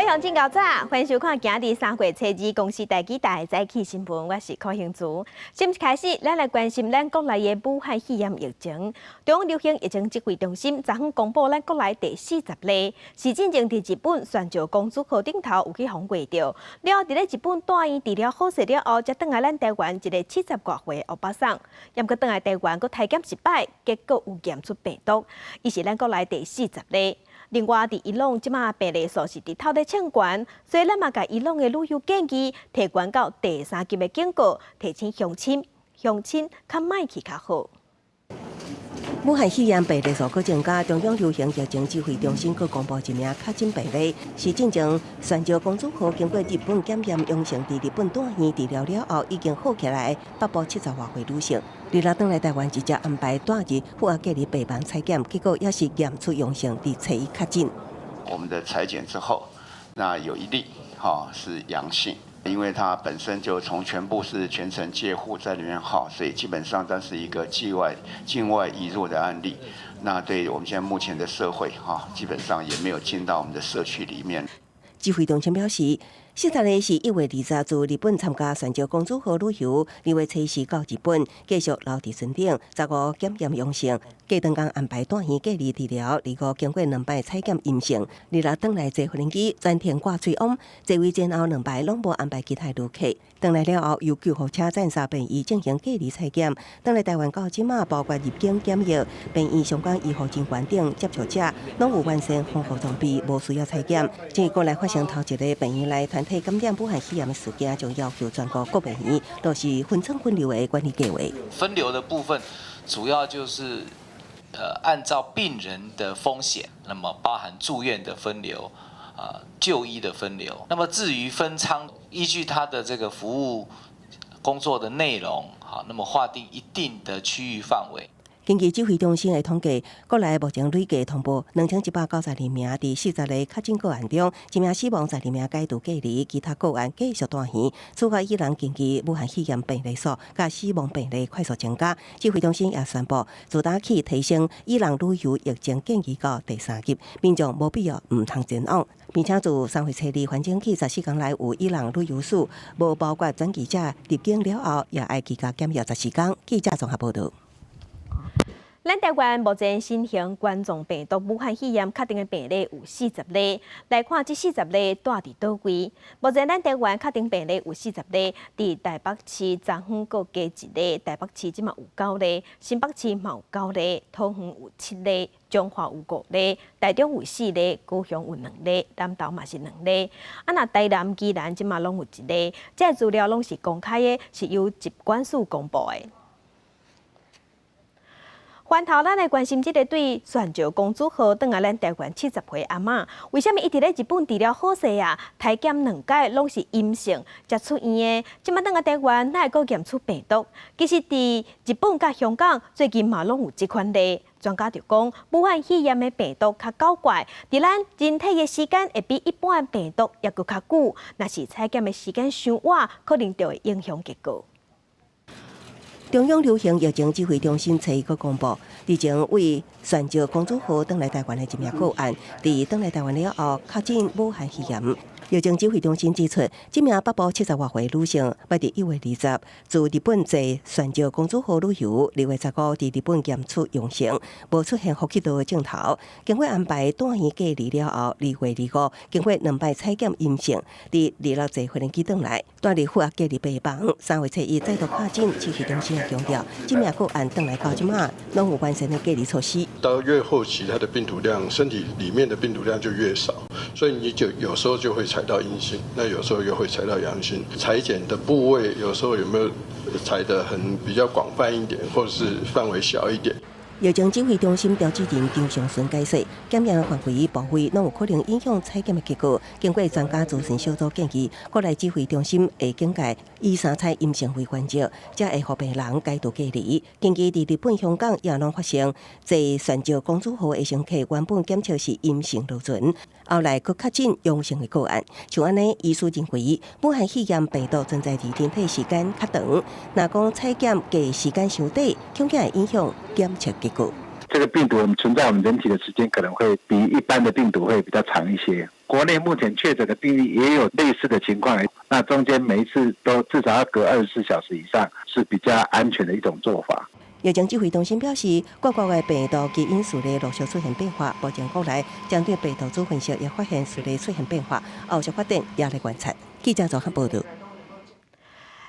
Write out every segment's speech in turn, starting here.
乡真高早，欢迎收看今日3月初2公司台记台早起新闻，我是柯兴珠。先开始，咱来关心咱国内的武汉肺炎疫情。中央流行疫情指挥中心昨昏公布咱国内第40例，是进前伫日本泉州公主号顶头有去访过着，了后伫咧日本住院治疗好势了后，才转来咱台湾一个70多岁欧巴桑，也搁转来台湾，搁体检失败，结果有验出病毒，伊是咱国内第40例。另外，伫伊朗即马病例数是伫头咧称悬，所以咱嘛甲伊朗的旅游建议提悬到第3级的警告，提醒乡亲较莫去较好。武汉肺炎病例数搁增加，中央流行疫情指挥中心搁公布一名确诊病例，是进前泉州公主号经过日本检验阳性，伫日本住院治疗了后已经好起来，北部70多岁女性。日落转来台湾，直接安排大日负压隔离病房采检，结果也是验出阳性，伫初1确诊。我们的采检之后，那有1例是阳性。因为它本身就从全部是全程介护在里面所以基本上它是一个境外移入的案例。那对我们现在目前的社会基本上也没有进到我们的社区里面。指挥中心表示，40例是1月20日自日本参加泉州公主号旅游，2月初4到日本，继续留伫船顶，15检验阳性，隔长天安排住院隔离治疗，25经过2摆采检阴性，日落转来坐飞机暂停挂嘴翁，座位前后2摆拢无安排其他旅客。转来了后，由救护车载3病医进行隔离采检。转来台湾到即马，包括入境检疫、病医相关医护人员等接触者，拢有完成防护装备，无需要采检。至过来发生头一个病院内团体感染武汉肺炎的事件，就要求全国各病院都是分层分流的管理计划。分流的部分主要就是按照病人的风险，那么包含住院的分流。就医的分流，那么至于分仓，依据他的这个服务工作的内容，那么划定一定的区域范围。根据指挥中心的统计，国内目前累计通报2192名，伫40例确诊个案中，1名死亡，12名解除隔离，其他个案继续住院。此外，依然近期武汉肺炎病例数甲死亡病例快速增加。指挥中心也宣布，自打起提升伊朗旅游疫情建议到第3级，民众无必要唔通前往，并且自3月初2反正起14天内有伊朗旅游史，无包括转记者入境了后，也要居家检疫14天。记者综合报道。咱台湾目前新型冠状病毒武汉肺炎确定的病例有40例，来看这40例住伫倒位。目前咱台湾确定病例有40例，伫台北市昨昏各加1例，台北市即嘛有9例，新北市嘛有9例，桃园有7例，彰化有5例，台中有4例，高雄有2例，南投嘛是2例。那台南、宜兰即嘛拢有1例，这资料拢是公开的，是由疾管署公布的。翻头，咱来关心这个对泉州公主号转来咱台湾70岁阿嬷，为什么伊伫咧日本治疗好势体检2届拢是阴性，才出院的？即马转来台湾，哪会阁验出病毒？其实伫日本甲香港最近嘛拢有即款例。专家就讲，武汉肺炎的病毒较搞怪，伫咱人体的时间会比一般病毒也阁较久。若是采检的时间伤晚，可能就会影响结果。中央流行疫情指挥中心初1个公布，之前为泉州公主号转来台湾的1名个案，伫转来台湾了后确诊武汉肺炎。疫情指挥中心指出，这名北部70多岁女性，要伫1月20自日本坐泉州公主号旅游，2月15伫日本验出阳性，无出现呼吸道的症头。经过安排住院隔离了后，2月25经过2摆采检阴性，伫日落坐飞机转来，住入负压隔离病房。3月初1再度确诊，指挥中心也强调，这名个案转来到即马，拢有完善的隔离措施。到越后期，它的病毒量，身体里面的病毒量就越少，所以你就有时候就会采到阴性，那有时候又会采到阳性。采检的部位有时候有没有采得比较广泛一点，或者是范围小一点。疫情指挥中心调集人张尚顺解释，检验的范围部位拢有可能影响采检的结果。经过专家咨询小组建议，国内指挥中心会警戒以3采阴性为原则，才会让病人解除隔离。近期伫日本、香港也拢发生坐泉州公主号的乘客原本检测是阴性落船，后来佫确诊阳性的个案。像安尼，医师认为武汉肺炎病毒存在伫人体时间较长，若讲采检加时间伤短，恐惊会影响检测这个病毒存在我们人体的时间可能会比一般的病毒会比较长一些。国内目前确诊的病例也有类似的情况，那中间每一次都至少要隔24小时以上，是比较安全的一种做法。疫情指挥中心表示，各国的病毒基因序列陆续出现变化，目前国内针对病毒株分析也发现序列出现变化，后续发展也来观察。记者综合报道。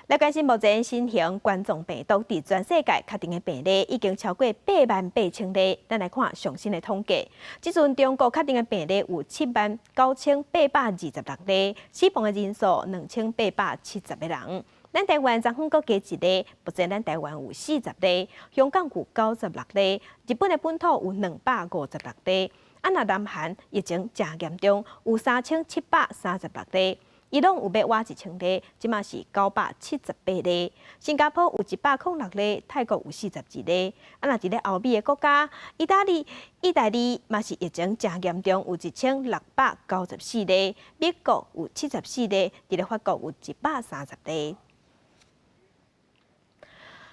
来关心目前新型冠状病毒伫全世界确定的病例已经超过88000例。咱来看上新的统计，即阵中国确定的病例有79826例，死亡的人数2870个人。咱台湾昨昏各加一例，目前咱台湾有40例，香港有96例，日本的本土有256例。若南韩疫情正严重，有3736例。伊朗有要挖1000例，即马是978例。新加坡有106例，泰国有42例。若伫咧欧美的国家，意大利嘛是疫情正严重，有1694例。美国有74例，伫咧法国有130例。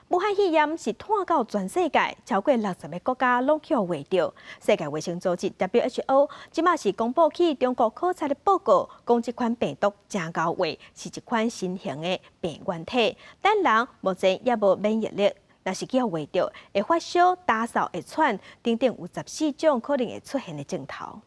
武汉肺炎是传到全世界，超过60个国家拢去围着。世界卫生组织 WHO 即马是公布起中国考察的报告，讲这款病毒正高危，是一款新型的病原体。咱人目前也无免疫力，若是去围着，会发烧、打扫、会喘，等等有14种可能会出现的症头。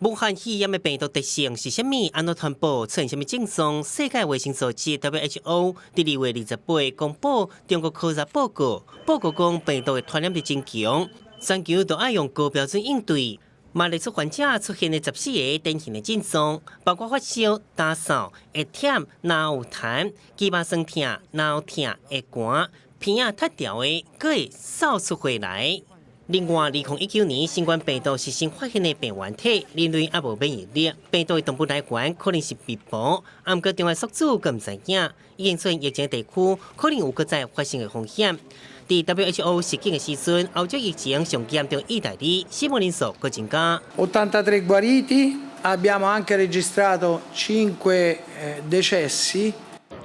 武汉肺炎的病毒特性是啥物？安怎传播？出现啥物症状？世界卫生组织 WHO 伫2月28日公布中国考察报告，报告讲病毒的传染力真强，全球都爱用高标准应对。嘛列出患者出现的14个典型的症状，包括发烧、打扫、会忝、脑有痰、嘴巴酸痛、脑痛、会寒、鼻仔脱掉的，佫会扫出血来。另外，2019年新冠病毒是新发现的病原体，人类也无免疫力。病毒的同步来源可能是微博，毋过中国宿主更毋知影，已经出现疫情地区可能有搁再发生的风险。伫 WHO 实境的时阵，欧洲疫情上严重意大利死亡人数搁增加。83 guariti, abbiamo anche registrato 5 decessi.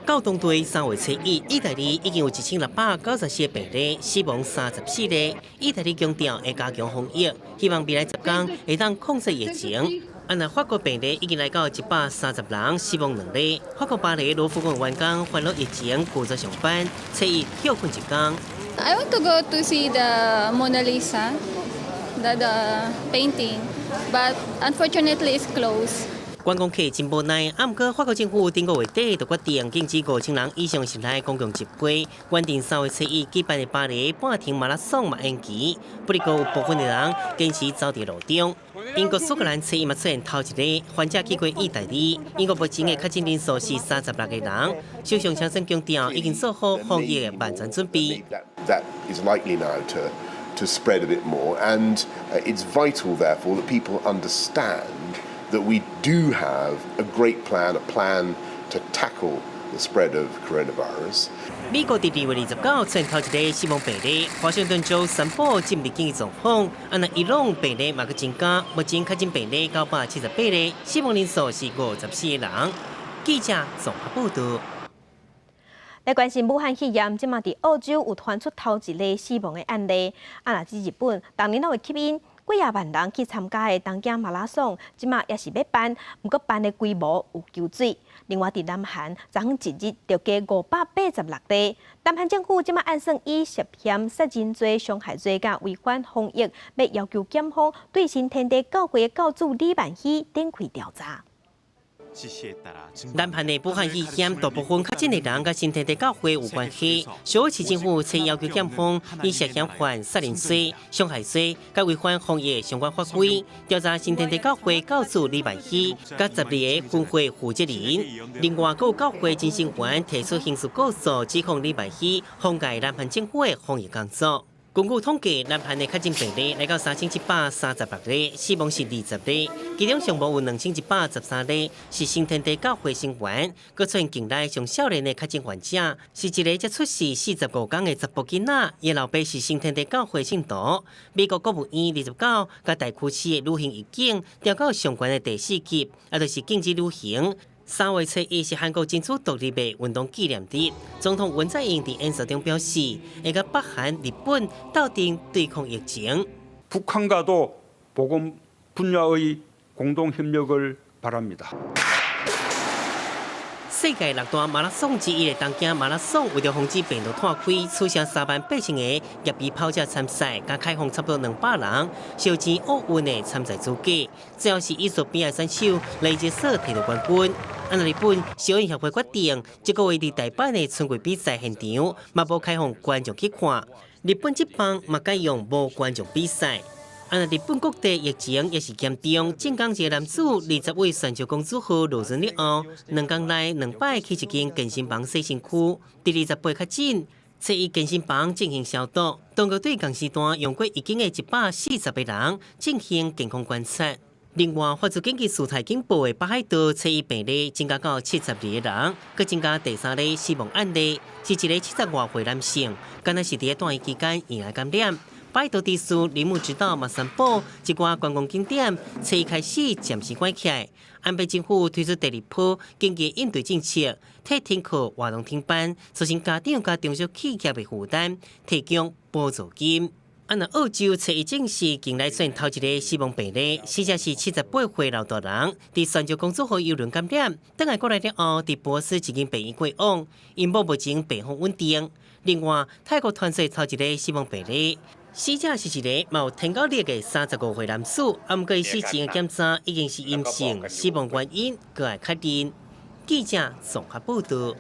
到当地3月初1，意大利已经有1694个病例，死亡34例。意大利强调会加强防疫，希望未来10天会当控制疫情。那法国病例已经来到130人，死亡2例。法国巴黎罗浮宫员工患了疫情，故作上班，初1休困1天。I want to go to see the Mona Lisa, the painting, but unfortunately it's closed. 观光客真无奈，毋过法国政府顶个月底就决定禁止5000人以上室内公共集会，原定3月初1举办的巴黎半程马拉松嘛延期。不过有部分的人坚持走伫路中。英国苏格兰初1嘛出现头一例患者去过意大利，英国目前的确诊人数是36个人。首相强生强调，已经做好防疫的万全准备。That is likely now to spread a bit more, and it's vital, therefore, that people understand.That we do have a great plan, a plan to tackle the spread of coronavirus. 美国伫2月29出现头一例死亡病例，华盛顿州宣布进入紧急状况。伊朗病例嘛佮增加，目前确诊病例978例，死亡人数是54个人。记者综合报道。来关心武汉肺炎，即马伫澳洲有传出头一例死亡的案例。若伫日本，当年会吸引几廿万人去参加的东京马拉松，即马也是要办，不过办的规模有求水。另外，伫南韩，昨昏一日就加586例。南韩政府即马按算以涉嫌杀人罪、伤害罪甲违反防疫，要求检方对新天地教会的教主李万熙展开调查。南韩的武汉肺炎大部分确诊的人甲新天地教会有关系。首尔市政府曾要求检方以涉嫌犯杀人罪、伤害罪甲违反防疫相关法规，调查新天地教会教主李万熙甲12个分会负责人。另外，各有教会真成员提出刑事告诉，指控李万熙妨碍南韩政府的防疫工作。根据统计，南韩的确诊病例来到3736例，死亡是20例，其中上无有2113例是新天地教会成员，佮出现境内上少年的确诊患者，是一个才出世45天的查甫囡仔，伊老爸是新天地教会信徒。美国国务院29甲大区市的旅行预警调到上悬的第4级，就是禁止旅行。3月初1是韩国争取独立的运动纪念日，总统文在寅伫演说中表示，会甲北韩、日本斗阵对抗疫情。북한과도 보건 분야의 공동협력을 바랍니다. 世界6大马拉松之一的东京马拉松，为了防止病毒拓开，取消38000个业余跑者参赛，加开放差不多200人，小钱奥运的参赛资格。最后是艺术比赛选手雷杰瑟摕到冠军。按照日本小运协会决定，这个月伫台北的春季比赛现场，嘛无开放观众去看。日本职棒嘛改用无观众比赛。按照日本各地疫情也是严重，正港一个男子20位泉州公主号落船了后，2天内2摆去一间健身房洗身躯，第28确诊，测伊健身房进行消毒。当局对同时段用过已经的140个人进行健康观察。另外，发出紧急事态警报的北海道测伊病例增加到72个人，佮增加第3例死亡案例，是一个70多岁男性，敢若是伫断疫期间引来感染。北海道地区林木直岛马山堡一寡观光景点，初一开始暂时关起来。安倍政府推出第2波紧急应对政策，替停课活动停办，造成家长甲中小企业的负担，提供补助金。按照澳洲初一证实，近来出现头一个死亡病例，死者是78岁老大人，伫泉州公主号邮轮感染，等下过来了后，伫波斯一间病院过往，因某目前病况稳定。另外，泰国传出头一个死亡病例。死者是一个有天高热的35岁男子，毋过伊死前的检查已经是阴性，死亡原因搁来确认。记者综合报道。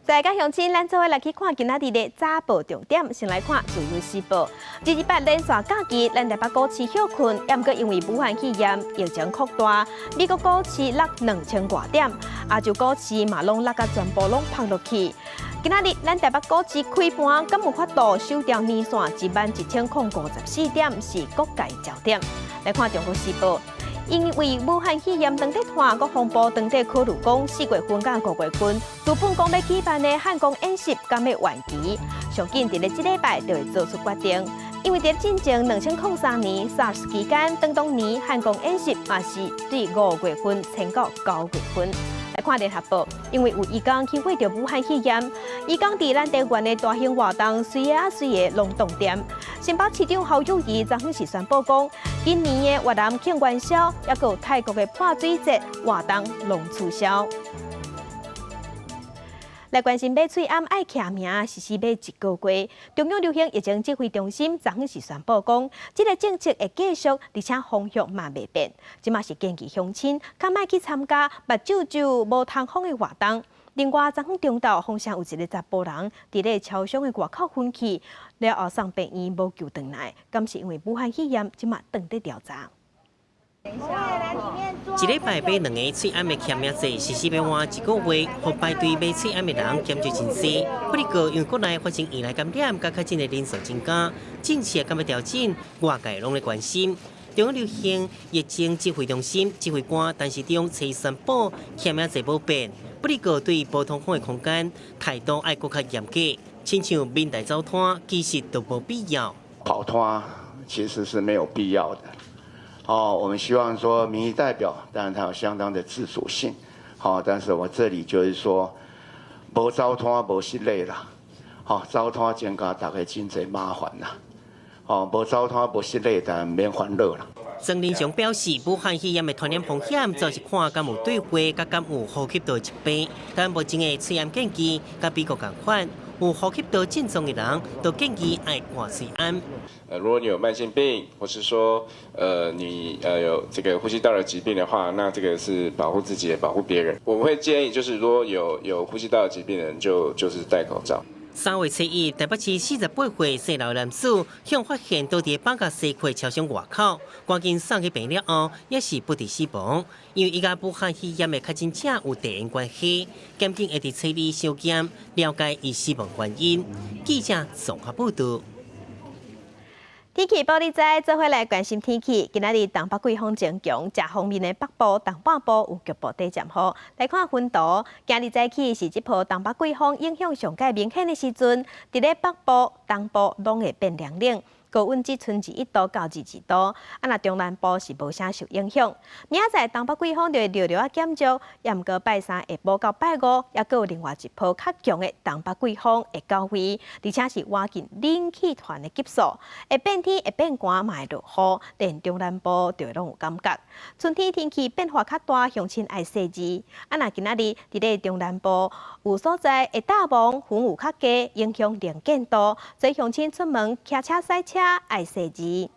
在甲乡亲，咱做伙来去看今仔日的早报重点。先来看自由时报。28连续假期，咱台北股市休困，也毋过因为武汉肺炎疫情扩大，美国股市落2000多点，亚洲股市嘛拢落甲全部拢趴落去。今仔日咱台北股市开盘，敢有法度收掉年线11054点，是各界焦点。来看中国时报。因为武汉肺炎当地团，国防部当地考虑讲4月份到5月份，资本讲要举办的汉光演习敢要延期，上紧伫咧这礼拜就会做出决定。因为在进前2003年 SARS 期间，当年汉光演习嘛是对5月份迁到9月份。来看联合报，因为有移工去会着武汉肺炎，移工伫咱台湾的大型活动随个拢冻点。新北市长侯友宜昨昏是宣布讲，今年的越南庆元宵，也有泰国的泼水节活动拢取消。来关心买喙暗爱徛名，实施买1个月。中央流行疫情指挥中心昨昏是宣布讲，这个政策会继续，而且方向嘛未变。即嘛是建议乡亲，较莫去参加目睭睭无通风的活动。另外，昨昏中昼，风城有一个查甫人伫咧超商的外口昏去，了后送病院无救回来，敢是因为武汉肺炎，即嘛等待调查。一礼拜买2个喙暗的签名册，实施要换1个月，互排队买喙暗的人减少真多。不过，因为国内发生医来感染，甲确诊的人数增加，政策敢要调整，外界拢在关心。中央流行疫情指挥中心指挥官陈时中初宣布签名册无变，不过对无通风的空间态度爱更较严格，亲像民代走摊，其实都无必要。跑摊其实是没有必要的。我们希望说民意代表，当然它有相当的自主性，但是我这里就是说，无走摊无失礼啦，走摊增加大家真侪麻烦啦，无走摊无失礼，但免烦恼啦。曾林雄表示，武汉肺炎的传染风险，主要是看敢有对话，甲敢有呼吸道疾病。但目前的喙暗建议，甲美国同款。有呼吸道症状的人，都建议爱挂喙暗。如果你有慢性病，或是说你有这个呼吸道的疾病的话，那这个是保护自己也保护别人。我们会建议，就是如果有呼吸道的疾病的人，就是戴口罩。3月初1，台北市48岁姓刘男子，向发现倒伫放假西区超商外口，赶紧送去病了后，也是不治死亡。因为伊甲武汉肺炎的确诊者有地缘关系，检警会伫催里小检了解伊死亡原因。记者综合报道。天气报你知，做伙来关心天气。今仔日东北季风增强，正方面的北部、东半部有局部地渐雨。来看分图，今日早起是这波东北季风影响上界明显的时阵，伫咧北部、东部拢会变凉冷。高温只剩21度到22度。那中南部是无啥受影响。明仔载东北季风就会略略减弱，也毋过拜三下晡到拜五，也佫有另外一波较强的东北季风会到位，而且是挖进冷气团的级数，会变天会变寒，嘛会落雨，连中南部就拢有感觉。春天天气变化较大，乡亲爱细致。那今仔日伫咧中南部有所在会大雾，云有较低，影响能见度，所以乡亲出门骑车驶车爱细致。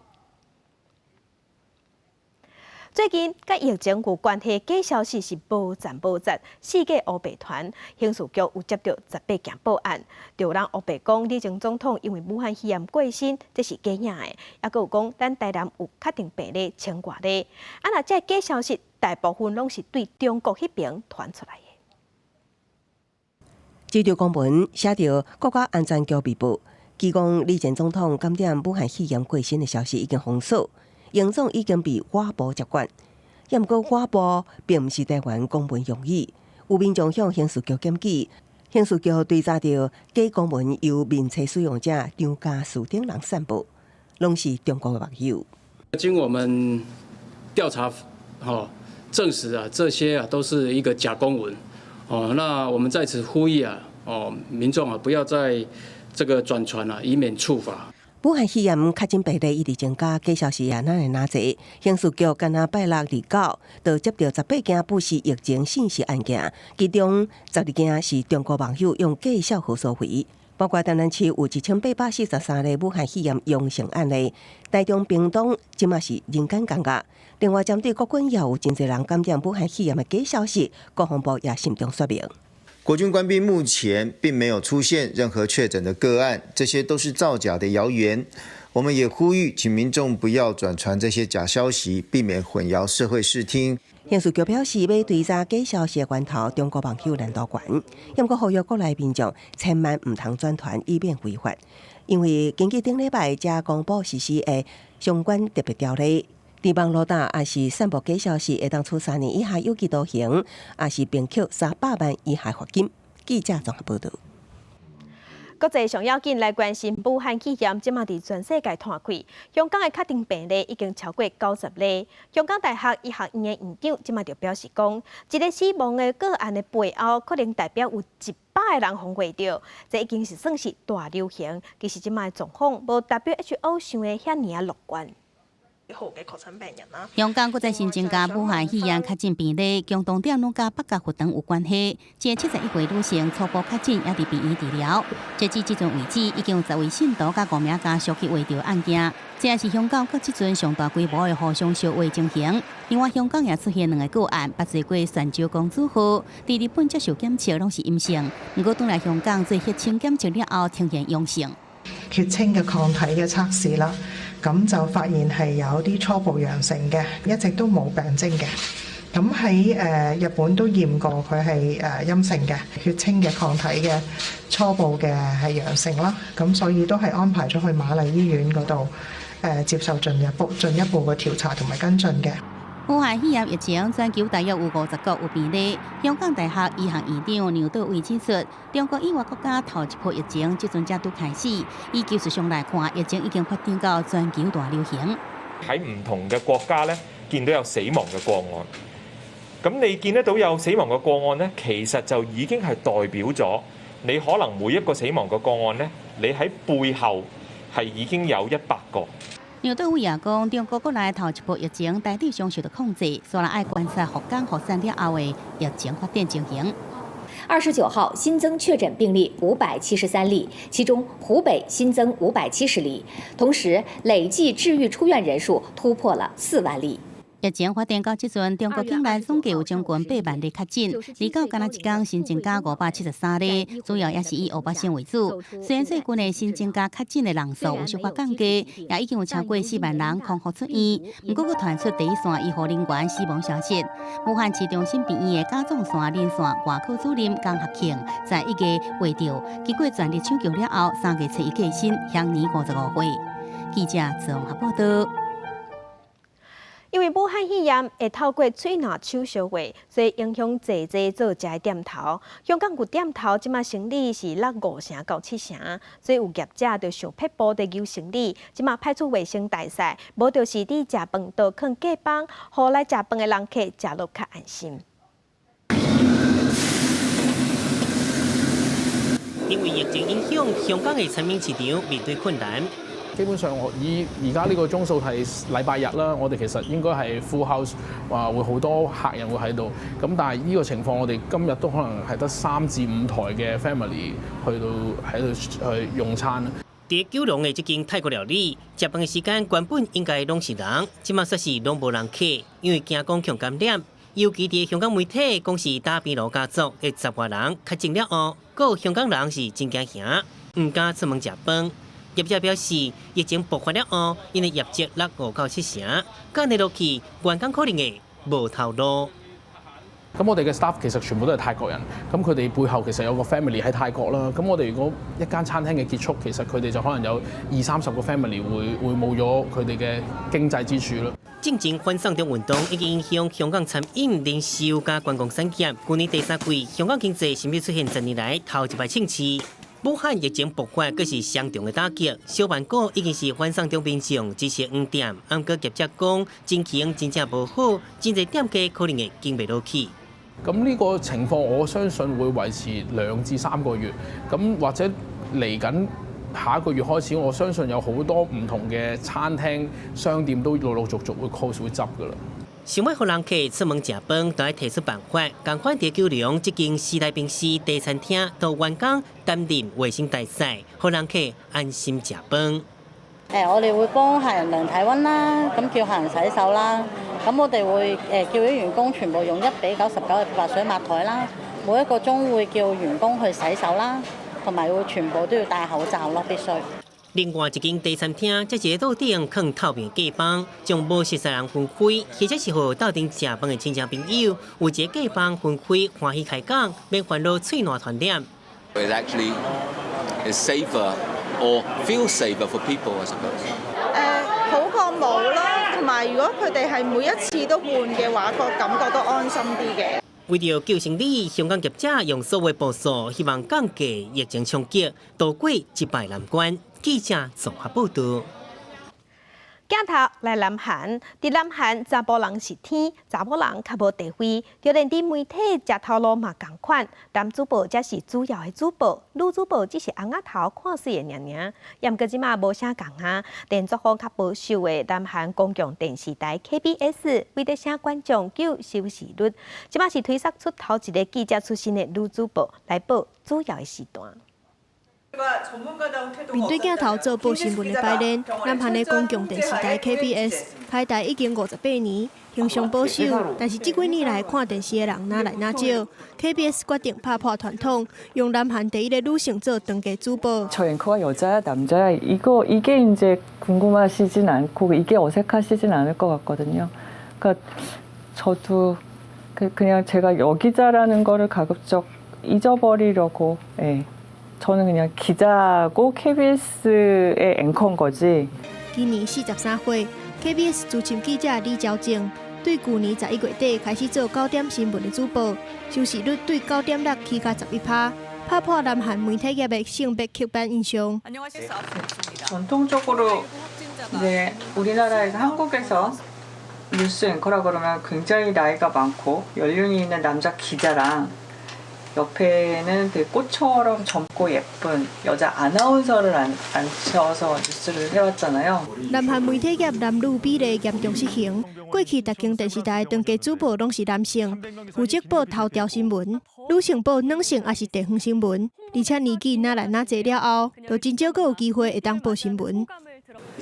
最近，甲疫情有关系假消息是无赞无赞，四个乌白团，刑事局有接到18件报案，就有人乌白讲李前总统因为武汉肺炎过身，这是假影的，也佫有讲咱台南有确定病例千外例，那这假消息大部分拢是对中国迄边传出来的。接到公文写到国家安全局微博，指讲李前总统感染武汉肺炎过身的消息已经封锁。营总已经被外部接管，也毋过外部并毋是台湾公文用语。有民众向刑事局检举，刑事局追查到假公文由面册使用者张家树等人散布，拢是中国的网友。经我们调查，证实啊，这些都是一个假公文。那我们在此呼吁民众不要在这个转传以免处罚。武汉肺炎确诊病例一直增加，假消息也哪会哪侪。刑事局今仔拜六、日9，就接到18件不实疫情信息案件，其中12件是中国网友用假消息收回，包括台南市有1843例武汉肺炎阳性案例，台中、屏东即马是人间尴尬。另外，针对国军也有真侪人感染武汉肺炎的假消息，国防部也慎重说明。国军官兵目前并没有出现任何确诊的个案，这些都是造假的谣言。我们也呼吁，请民众不要转传这些假消息，避免混淆社会视听。刑事局表示，要追查假消息的源头，中国网友难度悬，也过呼吁国内民众千万唔通转传，以免违法。因为根据顶礼拜才公布实施的相关特别条例。伫网络打也是散布假消息，会当处3年以下有期徒刑，也是并扣300万以下罚金。记者综合报道。国际上要紧来关心武汉肺炎，即马伫全世界传开。香港的确定病例已经超过90例。香港大学医学院的院长即马就表示讲，一个死亡的个案的背后，可能代表有100个人防卫着，这已经是算是大流行。其实即马的状况无 WHO 想的遐尔乐观。嘅確診病人啦。香港國際新增加武漢肺炎確診病例，共同點攏甲北角活動有關係。這71位女性初步確診，也佇病院治療。截至即陣為止，已經有10位信徒甲5名家屬去圍調案件。這也是香港各即陣上大規模嘅互相燒毀情形。另外，香港也出現2個個案，捌做過泉州公主號，佇日本接受檢測攏是陰性，不過轉來香港做血清檢測了後呈現陽性。血清嘅抗體嘅測試啦，咁就發現係有啲初步陽性嘅，一直都冇病徵嘅。咁喺日本都驗過佢係陰性嘅，血清嘅抗體嘅初步嘅係陽性啦，咁所以都係安排咗去瑪麗醫院嗰度接受進一步嘅調查同埋跟進嘅。武漢肺炎疫情全球大約有50國有病例。香港大學醫學院長劉道偉指出，中國以外國家頭一波疫情即陣才拄開始，以技術上來看，疫情已經發展到全球大流行。喺唔同嘅國家咧，見到有死亡嘅個案。咁你見得到有死亡嘅個案咧，其實就已經係代表咗你可能每一個死亡嘅個案咧，你喺背後係已經有100個。劉道偉也講，中國國內頭一波疫情大體上受到控制，所以愛觀察福岡、福山了後嘅疫情發展情形。29號新增確診病例573例，其中湖北新增570例，同時累計治癒出院人數突破了4萬例。疫情發展到即陣，中國境內總計有將近8萬例確診，29敢若一天新增加573例，主要也是以歐巴線為主。雖然最近的新增加確診的人數有小可降低，也已經有超過4萬人康復出院，不過傳出第一線醫護人員死亡消息。武漢市中心病院的甲狀腺連線外科主任江學慶在1月圍調，經過全力搶救了後，3月初一過身，享年55歲。記者綜合報道。因为武汉肺炎会透过嘴脓手消化，所以影响济做食的店头。香港有店头即马生意是落5成到7成，所以有业者就想撇步地求生意，即马派出卫生大赛，无就是你食饭倒放假饭，互来食饭的人客食落较安心。因为疫情影響，香港嘅餐飲市場面對困難。基本上我以而家呢個鐘數係禮拜日啦，我哋其實應該係 full house， 話會好多客人會喺度。咁但係呢個情況，我哋今日都可能係得3至5台嘅 family 喺度去用餐。喺九龍嘅這間泰國料理，食飯嘅時間原本應該攏是人，即馬說是攏無人客，因為驚講強感染。尤其喺香港媒體講是打邊爐家族嘅10外人確診了後，個香港人是真驚嚇，唔敢出門食飯。業者表示，疫情爆發了後，因為業績落5到7成，今年落去員工可能係無頭路。咁我哋嘅 staff 其實全部都係泰國人，咁佢哋背後其實有個 family 喺泰國啦。咁我哋如果一間餐廳嘅結束，其實佢哋就可能有20-30個 family 會冇咗佢哋嘅經濟支柱咯。正正反送中運動已經影響香港餐飲、零售加觀光產業。去年第3季，香港經濟甚至出現10年來頭一擺清市。武漢疫情爆發，佫是相同嘅打擊。小辦股已經是反送中民眾支持5點，不過業者講經營真正無好，真濟店家可能會經袂落去。咁呢個情況，我相信會維持2至3個月。咁或者嚟緊下一個月開始，我相信有好多唔同嘅餐廳、商店都陸續會 close 會執㗎啦。想要讓人客出門食飯，都要提出辦法。共款在九龍這間時代冰室茶餐廳，到員工擔任衛生大使，讓人客安心食飯。我哋會幫客人量體溫啦，咁叫客人洗手啦。咁我哋會叫啲員工全部用1:99嘅白水抹台啦。每1個鐘會叫員工去洗手啦，同埋會全部都要戴口罩咯，必須。另外一間茶餐廳，則是桌頂放透明架板，將無熟悉人分開，或者是和到頂食飯嘅親戚朋友，有一個架板分開，歡喜開講，免煩惱嘴脓傳染。It actually is safer or feels safer for people, I suppose. 好過冇啦，同埋如果佢哋係每一次都換嘅話，個感覺都安心啲嘅。為了救生意，香港業者用所謂步數，希望降低疫情衝擊，渡過一敗難關。記者綜合報導。鏡頭來南韓，佇南韓查甫人是天，查某人較無地位，就連佇媒體食頭路嘛同款。男主播才是主要的主播，女主播只是紅額頭看水的爾爾。也毋過即馬無啥共啊，連作風較保守的南韓公共電視台 KBS 為著啥觀眾救收視率，即馬是推測出頭一個記者出身的女主播來報主要的時段。面對鏡頭做報新聞的排練，南韓的公共電視台 KBS 開台已經58年，形象保守，但是這幾年來看電視的人哪來哪少。KBS決定打破傳統，用南韓第一個女性做등계主播。저 앵커가 여자야 남자야 이게 이제 궁금하시진 않고 이게 어색하시진 않을 것 같거든요. 그러니까 저도 그냥 제가 여기자라는 거를 가급적 잊어버리려고. 예. 저는 그냥 기자고 KBS의 앵커인 거지. 今年43歲 ，KBS 資深記者李昭靜對去年11月底開始做9點新聞的主播，收視率對9點6起到11%，打破南韓媒體業的性別刻板印象。 전통적으로 이제 우리나라에서 한국에서 뉴스 앵커라 그러면 굉장히 나이가 많고 연륜이 있는 남자 기자랑 옆에는 되게 꽃처럼 젊고 예쁜 여자 아나운서를 앉혀서 뉴스를 해왔잖아요. 南韓媒體業男女比例嚴重失衡，過去特間電視台登記主播攏是男性，負責報頭條新聞，女性報軟性也是地方新聞，而且年紀哪來哪濟了後，就真少閣有機會會當報新聞。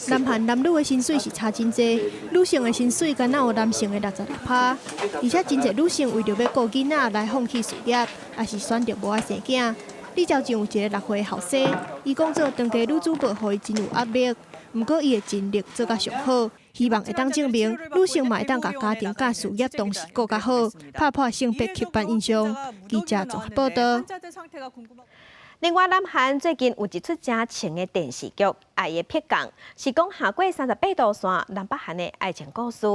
南韓男女的薪水是差真濟，女性的薪水敢若有男性的66%，而且真濟女性為着要顧囡仔來放棄事業，也是選擇無愛生囝。李昭靜有一個6歲後生，伊講做登記女主播，互伊真有壓力，毋過伊會盡力做甲上好，希望會當證明女性嘛會當甲家庭甲事業同時顧較好，打破性別刻板印象。記者綜合報道。另外，南韩最近有一出真情的电视剧《爱的迫降》，是讲下过38度线南北韩的爱情故事。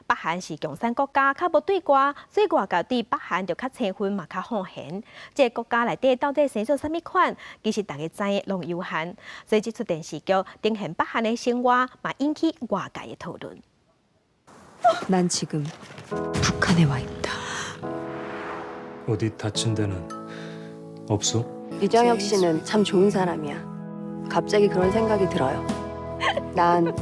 北韩是共产国家，较无对外，所以外交对北韩就较青分嘛较风险。这个国家内底到底生出啥物款，其实大家知的拢有限。所以这出电视剧呈现北韩的生活，嘛引起外界的讨论。 난 지금 북한에 와 있다. 어디 다친 데는 없어? 이정혁 씨는 참 좋은 사람이야. 갑자기 그런 생각이 들어요. 난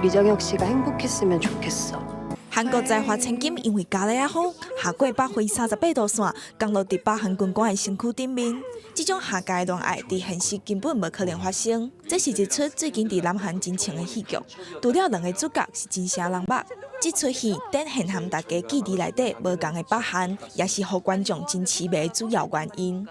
이정혁 씨가 행복했으면 좋겠어. 韩国在华千金因为加勒亚风下过北回38度线，降落伫北韩军官的身躯顶面。这种下界恋爱伫现实根本无可能发生。这是一出最近伫南韩真情的戏剧，除了两个主角是真声人物，这出戏展现和大家记忆内底无共的北韩，也是互观众真痴迷的主要原因。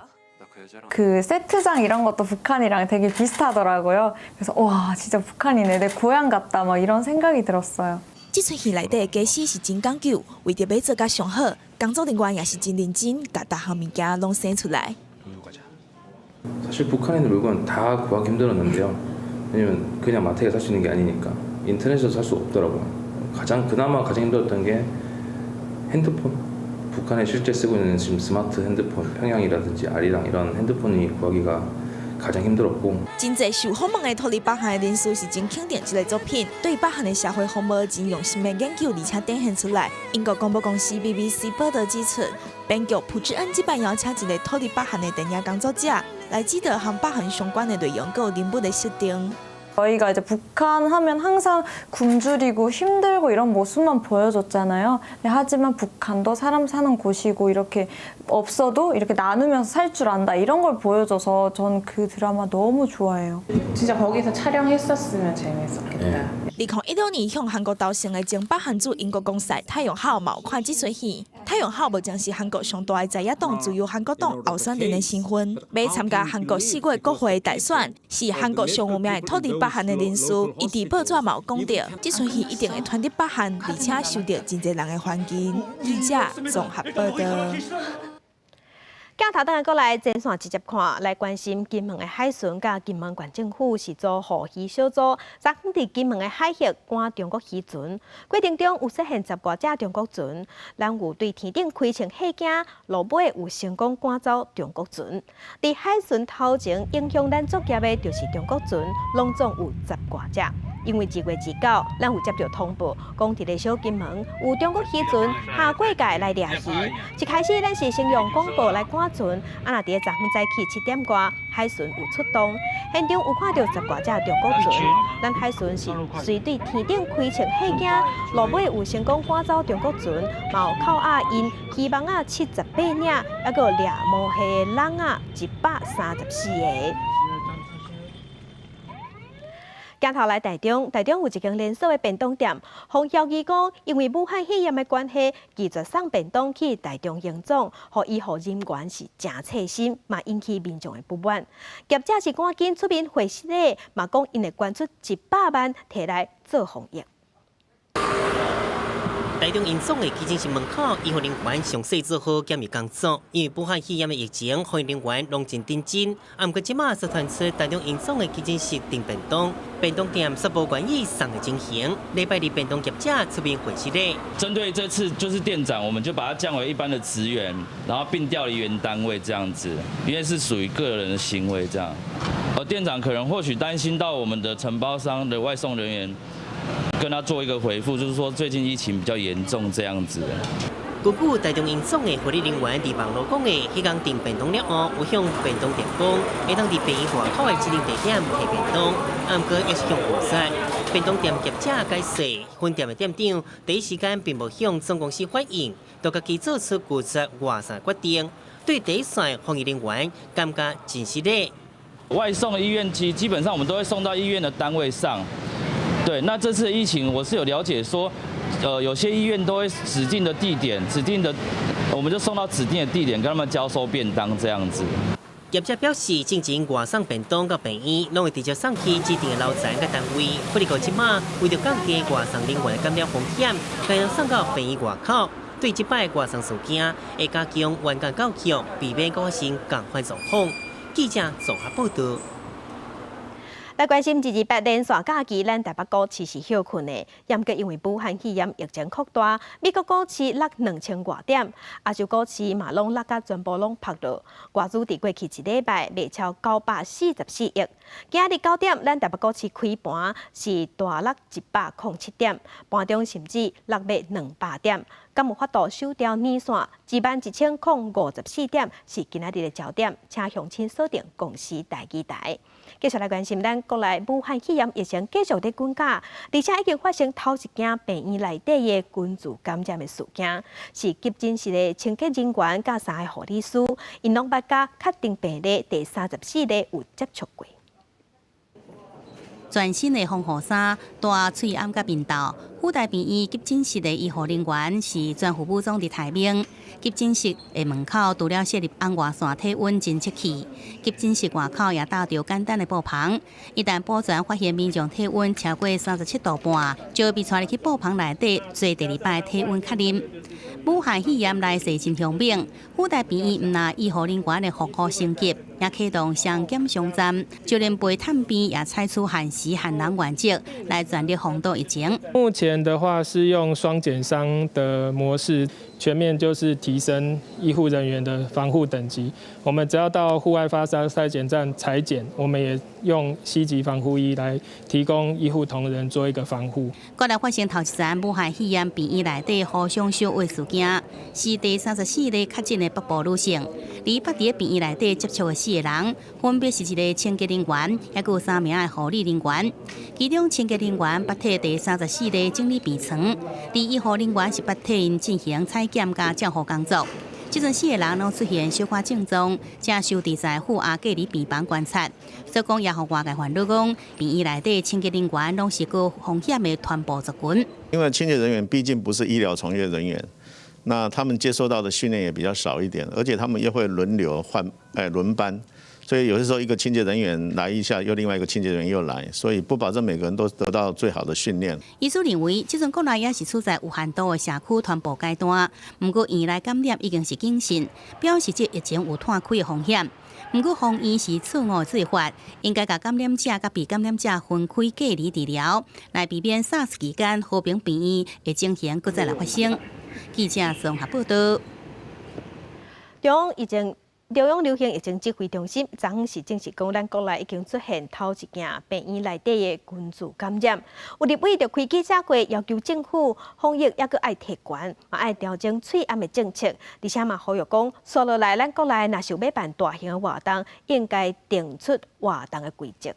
그 세트장 이런 것도 북한이랑 되게 비슷하더라고요. 그래서 와 진짜 북한이네 내 고향 같다 막 이런 생각이 들었어요. 这出戏内底的假使是真讲究，为着要做甲上好，工作人员也是真认真，甲大项物件拢生出来。 사실 북한에 있는 물건 다 구하기 힘들었는데요. 왜냐면 그냥 마트에 살 수 있는 게 아니니까 인터넷에서 살 수 없더라고요. 그나마 가장 힘들었던 게 핸드폰. 북한에 실제 쓰고 있는 지금 스마트 핸드폰, 평양이라든지 아리랑 이런 핸드폰이 구하기가 가장 힘들었고. 真侪受访问的脱离北韩的人士是真肯定这个作品，对北韩的社会风貌真用心的研究，而且展现出来。英国广播公司 BBC 报道指出，编剧朴智恩这摆邀请一个脱离北韩的电影工作者来指导和北韩相关的内容，还有人物的设定。 저희가 이제 북한 하면 항상 굶주리고 힘들고 이런 모습만 보여줬잖아요. 하지만 북한도 사람 사는 곳이고 이렇게 없어도 이렇게 나누면서 살 줄 안다 이런 걸 보여줘서 전 그 드라마 너무 좋아해요. 진짜 거기서 촬영했었으면 재밌었겠다. 2016年向韩国投诚的前北韩驻英国公使太阳号嘛有看这出戏。太阳号目前是韩国上大的在野党自由韩国党候选人的身份，要参加韩国4月国会的大选，是韩国上有名的脱离北韩的人士。伊伫报纸嘛有讲到，这出戏一定会传入北韩，而且受到真侪人的欢迎。记者综合报道。 镜头等下，过来前线直接看，来关心金门的海巡甲金门县政府是做护渔小组，昨昏伫金门的海域赶中国渔船，过程中有出现10多只中国船，咱有对天顶开枪吓惊，落尾有成功赶走中国船。伫海巡头前影响咱作业的，就是中国船，拢总有10多只。 因为2月29，咱有接到通报，讲伫个小金门有中国渔船下过界来掠鱼。一开始咱是先用广播来赶船，啊，若伫个昨昏早起7点多，海巡有出动，现场有看到10多只中国船。咱海巡是随对天顶开枪吓惊，落尾有成功赶走中国船，嘛有扣押因渔网啊78领，还有掠毛蟹的人啊134个。 镜头来台中有一间连锁的便当店，洪孝义讲，因为武汉肺炎的关系，拒绝送便当去台中营总，互医护人员是真切心，嘛引起民众的不满。业者是赶紧出面回信的，嘛讲因会捐出100万摕来做防疫。 台中营总的基金室门口，医护人员详细做好检疫工作。因为武汉肺炎的疫情，护理人员拢真认真。啊，不过即马所传出台中营总的基金室订便当，便当店煞无愿意送的情形。礼拜日便当业者出面回信咧。针对这次就是店长，我们就把它降为一般的职员，然后并调离原单位这样子，因为是属于个人的行为这样。店长可能或许担心到我们的承包商的外送人员。 跟他做一个回复，就是说最近疫情比较严重这样子。根据台中营总的护理人员伫网络讲的，迄天订便当了后，有向便当店讲，会当伫便宜外口的指定地点摕便当，啊，不过也是向附塞。便当店业者解释，分店的店长第一时间并无向总公司反映，就家己做出拒绝外送决定。对第一线防疫人员感觉真是咧。外送的医院基本上我们都会送到医院的单位上。 对，那这次疫情我是有了解说，有些医院都会指定的地点，我们就送到指定的地点，跟他们交收便当这样子。业者表示，进前外送便当到病院，拢会直接送去指定的楼层甲单位。不过即马为着降低外送人员的感染风险，将要送到病院外口。对即摆外送事件，会加强员工教育，避免发生共犯状况。记者综合报道。来关心228连续假期，咱台北股市是休困的，严格因为武汉肺炎疫情扩大，美国股市落2000多点，亚洲股市嘛拢落甲全部拢趴落。外资伫过去一礼拜卖超944亿。今日9点，咱台北股市开盘是大落107点，盘中甚至落尾200点。敢有法度收掉年线21054点，是今仔日的焦点，请乡亲锁定公司台记台。继续来关心咱国内武汉肺炎疫情继续在滚价，而且已经发生头一件病院内底的群聚感染的事件，是急诊室的清洁人员甲3个护理师，因拢捌甲确定病例第34例有接触过。全新的防护衫、大喙暗甲面罩。附带病院急诊室的医护人员是全副武装伫台面。急诊室的门口除了设立红外线体温侦测器，急诊室外口也搭着简单的布棚。一旦保全发现民众体温超过37度半，就会被带入去布棚内底做第2摆体温确认。武汉肺炎来势真凶猛，附带病院唔拿医护人员的负荷升级，也启动双检双站，就连陪探边也采取限时限人原则来全力防堵疫情。目前的话是用双检伤的模式，全面就是提升医护人员的防护等级。我们只要到户外发烧筛检站采检，我们也用C级防护衣来提供医护同仁做一个防护。国内发生头一站武汉肺炎病院内底互相烧胃事件，是第34例确诊的北部女性。而捌伫病院内底接触的4个人，分别是一个清洁人员，也有3名的护理人员。其中清洁人员捌替第34例整理病床，而医护人员是捌替因进行采检加照护工作。这阵4个人拢出现小可症状，正收伫在负压隔离病房观察。所以讲也互外界烦恼讲，病院内底清洁人员拢是个风险的传播族群。因为清洁人员毕竟不是医疗从业人员。那他们接受到的训练也比较少一点，而且他们又会轮流轮班，所以有的时候一个清洁人员来一下，又另外一个清洁人员又来，所以不保证每个人都得到最好的训练。医师认为，这阵国内也是处在有限度的社区传播阶段，不过院内感染已经是警讯，表示这疫情有拓开的风险。不过，防疫是错误做法，应该把感染者甲被感染者分开隔离治疗，来避免 SARS 期间和平病院的情形搁再来发生。记者综合报道。中央流行疫情指挥中心昨是证实讲，咱国内已经出现头一件病院内底的群聚感染。有立委就开记者会，要求政府防疫也搁爱提悬，嘛爱调整催暗的政策，而且嘛呼吁讲，接落来咱国内若想要办大型的活动，应该定出活动的规则。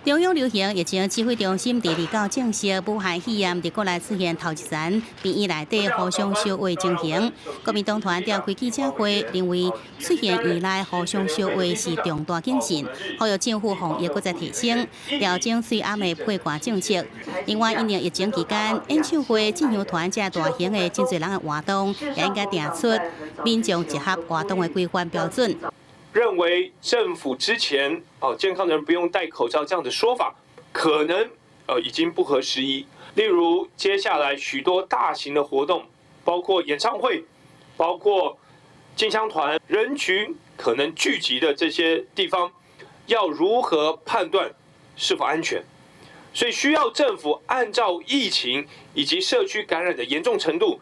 中央流行疫情指挥中心第29证实，武汉肺炎在国内出现头一站病院内底互相烧胃情形。国民党团召开记者会，认为出现院内互相烧胃是重大警讯，呼吁政府防疫搁再提升，调整催暗的配挂政策。另外，因应疫情期间，演唱会、进香团这大型的真侪人的活动，也应该定出民众集合活动的规范标准。认为政府之前健康人不用戴口罩这样的说法，可能已经不合时宜。例如，接下来许多大型的活动，包括演唱会，包括进香团，人群可能聚集的这些地方，要如何判断是否安全？所以需要政府按照疫情以及社区感染的严重程度，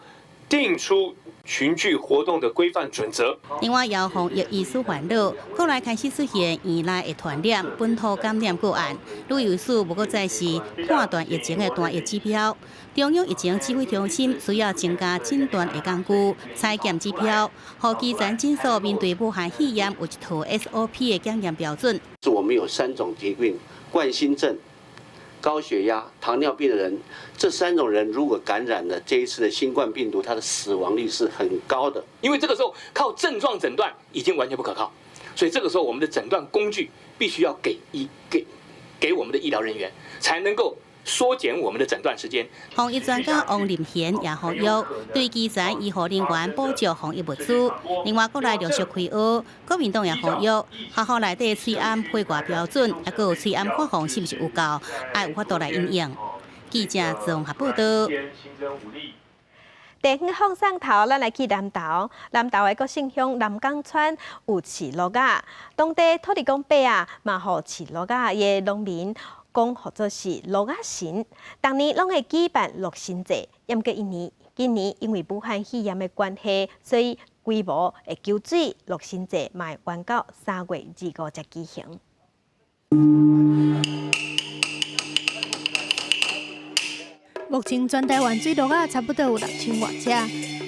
定出群聚活动的规范准则。另外，要防疫医师烦恼，国内开始出现院内的传染、本土感染个案，旅游署不过再是判断疫情的单一指标。中央疫情指挥中心需要增加诊断的工具、采检指标，和基层诊所面对武汉肺炎有一套 SOP 的检验标准。我们有3种疾病：冠心症、高血压、糖尿病的人，这3种人如果感染了这一次的新冠病毒，它的死亡率是很高的。因为这个时候靠症状诊断已经完全不可靠，所以这个时候我们的诊断工具必须要给我们的医疗人员，才能够缩减我们的诊断时间。防疫专家王林贤也呼吁，对基层医护人员补助防疫物资。另外，国内陆续开学，国民党也呼吁，学校内底催暗配挂标准，也有催暗发放是不是有够，爱有法度来应用。记者综合报道。地方放送头，咱来去南投。南投的国姓乡南港村有饲鹿仔，当地土地公伯啊，嘛互饲鹿仔的农民讲，或者是鹿仔神，逐年拢会举办鹿神节。毋过今年因为武汉肺炎的关系，所以规模的求水鹿神节嘛会延到3月25日才举行。目前全台湾水鹿仔差不多有6000多只，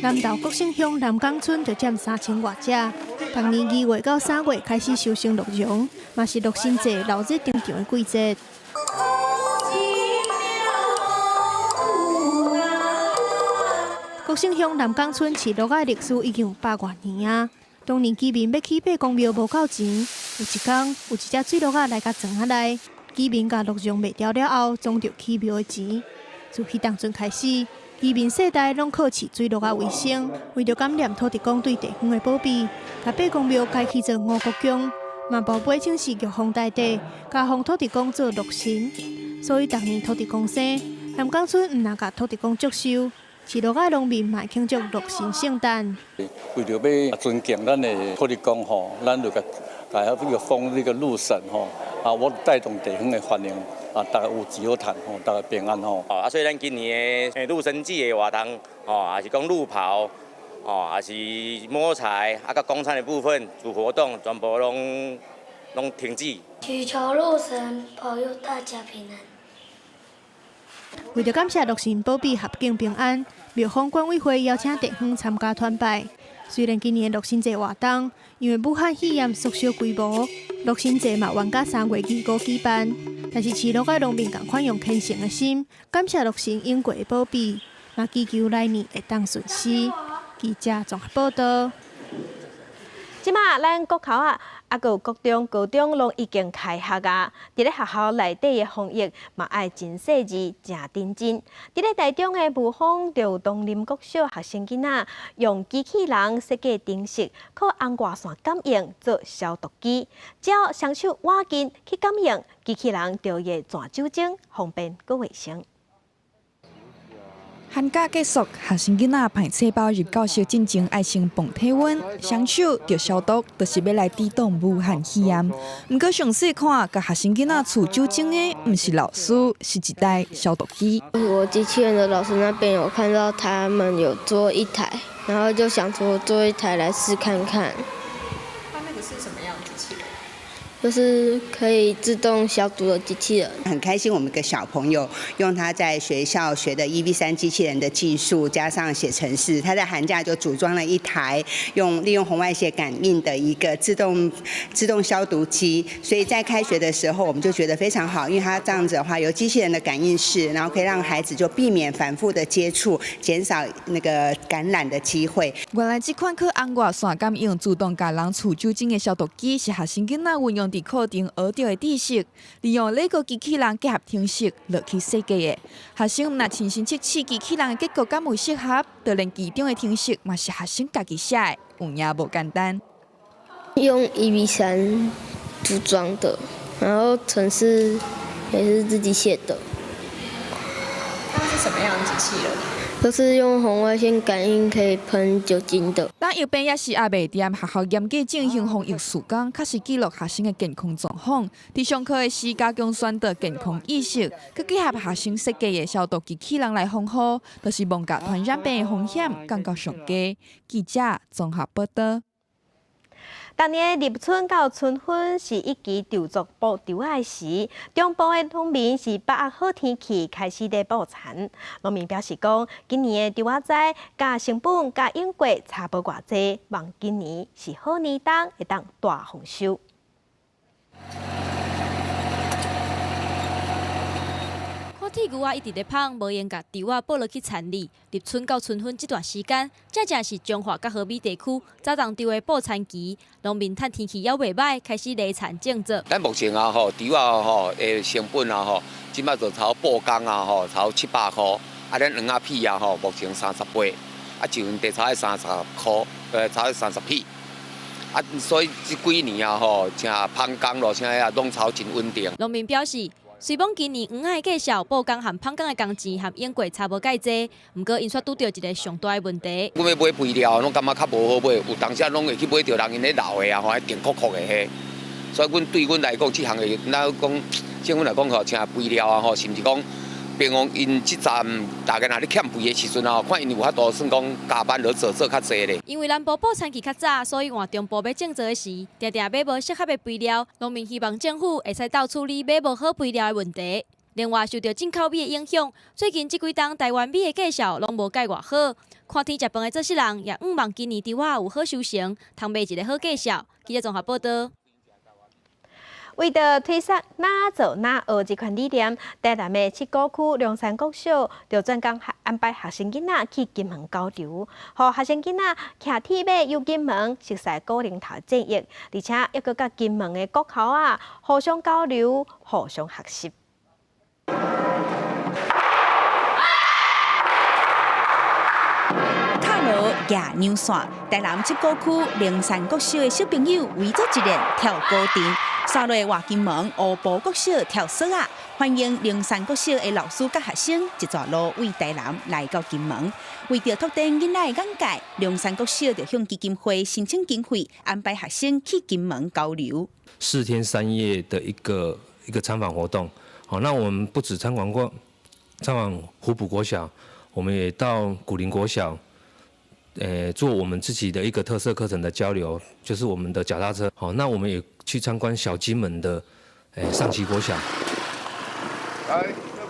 南投国姓乡南港村就占3000多只。逐年2月到3月开始收成鹿茸，嘛是鹿神节闹热登场的季节。国姓乡南港村饲鹿仔历史已经有100多年啊。当年居民要去拜公庙无够钱，有一天有一只水鹿仔来甲庄仔内，居民甲鹿茸卖掉了后，装着起庙的钱。自迄当阵开始，居民世代拢靠饲水鹿仔为生，为着感念土地公对地方的保庇，甲拜公庙改起做5国宫，嘛宝贝请示玉皇大帝，甲封土地公做鹿神。所以逐年土地公生，南港村毋但甲土地公祝寿，饲鹿仔农民嘛庆祝鹿神圣诞。为着要尊敬咱的土地公吼，咱就甲封这个鹿神吼，我带动地方的繁荣。大家有钱好赚吼，大家平安吼。所以咱今年的鹿神祭的活动，也是讲鹿跑，也是摸彩，甲公餐的部分主活动全部拢停止。祈求鹿神保佑大家平安。为着感谢鹿神保庇合境平安，庙方管委会邀请地方参加团拜。虽然今年鹿神节活动因为武汉肺炎缩小规模，鹿神节嘛延到3月25日举办，但是饲鹿仔农民共款用虔诚的心，感谢鹿神永过的保庇，嘛祈求来年会当顺遂。记者综合报道。即马咱国口啊，还有国中、高中拢已经开学啊。伫咧学校内底的防疫嘛爱真细致、真认真。伫咧台中的雾峰就东林国小学生囡仔用机器人设计灯饰，靠红外线感应做消毒机，只要双手握紧去感应，机器人就会全酒精，方便佮卫生。寒假结束，学生囡仔排册包入教室进前爱先磅体温，双手着消毒，就是要来抵挡武汉肺炎。不过详细看，甲学生囡仔除酒精的，不是老师，是一台消毒机。我机器人的老师那边有看到他们有做一台，然后就想说做一台来试看看。它那个是什么样的机器人？就是可以自动消毒的机器人。很开心，我们一个小朋友用他在学校学的 EV3 机器人的技术，加上写程式，他在寒假就组装了一台利用红外线感应的一个自动消毒机。所以在开学的时候，我们就觉得非常好，因为它这样子的话，有机器人的感应室，然后可以让孩子就避免反复的接触，减少那个感染的机会。原来这款靠红外线感应自动甲人除酒精的消毒机，是学生囡仔运用伫课程学到的知识，利用这个机器人结合程式落去设计的。学生若亲身测试机器人的结构敢有适合，就连其中的程式嘛是学生家己写的，有影无简单。用 EV3 组装的，然后程式也是自己写的。它是什么样的机器人？都是用红外线感应可以喷酒精的。当疫病也是还袂掂，学校严格进行防疫时间，确实记录学生的健康状况。伫上课的时，加强宣导健康意识，佮结合学生设计的消毒机器人来防护，就是望甲传染病的风险降到上低。记者综合报道。当年立春到春分是一期稻作播稻仔时，中部的农民是把握好天气开始在播田。农民表示讲，今年的稻仔栽甲成本甲用过差无偌济，望今年是好年冬，会当大丰收。看铁牛一直在芳，无闲甲稻仔播落去田里。立春到春分这段时间，正是中华甲河美地区早冬稻的播田期。农民趁天气还袂歹，开始犁田种植。咱目前啊吼，稻仔的成本啊吼，即摆就超播工啊吼，超700块。啊，咱黄仔皮啊吼，目前38，啊，就地差30块，差30匹。啊，所以这几年啊吼，真芳工咯，现在啊拢超真稳定。农民表示，虽讲今年黄海介绍报工和胖工的工钱和英国差无介济，不过因却拄到一个上大的问题。阮要买肥料，拢感觉较无好买，有当时拢会去买到人因咧闹的啊，吼，电酷酷的迄。所以阮对阮来讲，这项的，咱讲政府来讲吼，请肥料啊，吼，甚至讲，平常因这站大概若咧欠肥的时阵啊，看因有法度算讲加班落做较济咧。因为南部报产期较早，所以换中部要种植的时，常常买无适合的肥料。农民希望政府会使倒处理买无好肥料的问题。另外，受到进口米的影响，最近这几档台湾米的介绍拢无介偌好。看天食饭的做事人也毋望今年猪肉有好收成，通卖一个好介绍。记者综合报道。为着推广哪做哪学这款理念，台南的7股区龙山国小就专工安排学生囡仔去金门交流，让学生囡仔骑铁马游金门，熟悉古宁头战役，而且还佮金门的国校啊互相交流、互相学习。踏落野牛线，台南7股区龙山国小的小朋友围做一连跳高顶。刷落外金门乌埔国小跳绳啊！欢迎龙山国小的老师甲学生一座路为台南来到金门，为着拓展囡仔的眼界，龙山国小就向基金会申请经费，安排学生去金门交流。4天3夜的一个参访活动，好，那我们不止参访湖埔国小，我们也到古林国小。做我们自己的一个特色课程的交流，就是我们的脚踏车。好，那我们也去参观小金门的上旗国小。